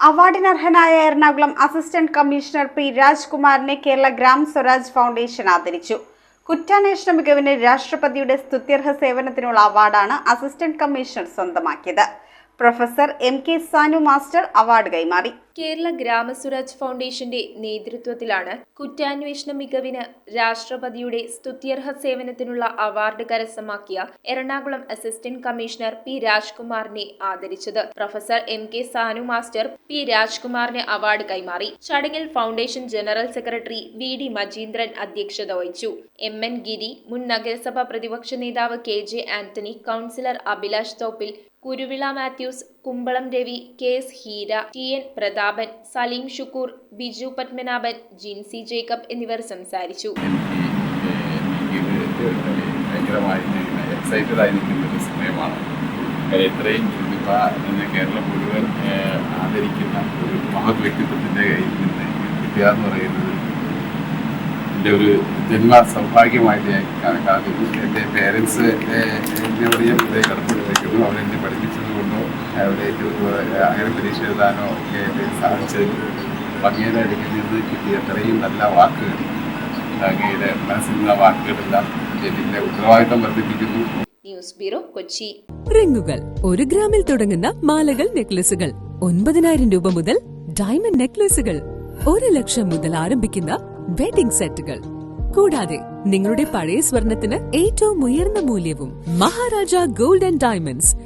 അവാർഡിനർഹനായ Ernakulam assistant commissioner P രാജ്കുമാറിനെ Kerala Gram Swaraj foundation ആദരിച്ചു. കുറ്റാന്വേഷണ മികവിന് രാഷ്ട്രപതിയുടെ സ്തുത്യർഹ സേവനത്തിനുള്ള അവാർഡാണ് അസിസ്റ്റന്റ് കമ്മീഷണർ സ്വന്തമാക്കിയത്. Professor MK. Sanu master award കൈമാറി. കേരള ഗ്രാമ സ്വരാജ് ഫൗണ്ടേഷന്റെ നേതൃത്വത്തിലാണ് കുറ്റാന്വേഷണ മികവിന് രാഷ്ട്രപതിയുടെ സ്തുത്യർഹ സേവനത്തിനുള്ള അവാർഡ് കരസ്ഥമാക്കിയ എറണാകുളം അസിസ്റ്റന്റ് കമ്മീഷണർ പി രാജ്കുമാറിനെ ആദരിച്ചത്. Professor MK. Sanu master P രാജ്കുമാറിന് അവാർഡ് കൈമാറി. ചടങ്ങിൽ foundation general secretary VD. Majeendran അധ്യക്ഷത വഹിച്ചു. എം.എൻ. ഗിരി, മുൻ നഗരസഭാ പ്രതിപക്ഷ നേതാവ് KJ. Antony, councillor Abhilash Thoppil, Kuruvila Mathews, Kumbalam Ravi, KS. Heera, TN. Prathapan, Saleem Shukkoor, Biju Padmanabhan, Jincy Jacob എന്നിവർ സംസാരിച്ചു. എക്സൈറ്റഡ് ആയിരിക്കുന്ന ഒരു സമയമാണ്. ഇത്രയും കേരളം മുഴുവൻ ആദരിക്കുന്ന ഒരു മഹത് വ്യക്തിത്വത്തിൻ്റെ കയ്യിൽ നിന്ന് കിട്ടുക എന്ന് പറയുന്നത് എൻ്റെ ഒരു ജന്മ സൗഭാഗ്യമായിട്ട് ഞാൻ കണക്കാക്കുന്നു. എൻ്റെ പേരൻസ് എവിടെയും കടപ്പെട്ടിരിക്കുന്നു. അവരെന്നെ പഠിപ്പിച്ചത് കൊണ്ടോ അങ്ങനെ പരീക്ഷ എഴുതാനോ ഒക്കെ സാധിച്ചത് അങ്ങയുടെ അടുക്കിൽ നിന്ന് കിട്ടിയ അത്രയും നല്ല വാക്കുകൾ, അങ്ങയുടെ മനസ്സിലുള്ള വാക്കുകളെല്ലാം എൻ്റെ ഉത്തരവാദിത്തം വർദ്ധിപ്പിക്കുന്നു. News bureau, Kochi. റിങ്ങുകൾ 1 ഗ്രാമിൽ തുടങ്ങുന്ന മാലകൾ, നെക്ലസുകൾ 9,000 രൂപ മുതൽ ഡയമണ്ട് നെക്ലസുകൾ 1 ലക്ഷം മുതൽ ആരംഭിക്കുന്ന വെഡിംഗ് സെറ്റുകൾ, കൂടാതെ നിങ്ങളുടെ പഴയ സ്വർണത്തിന് ഏറ്റവും ഉയർന്ന മൂല്യവും. Maharaja gold and diamonds,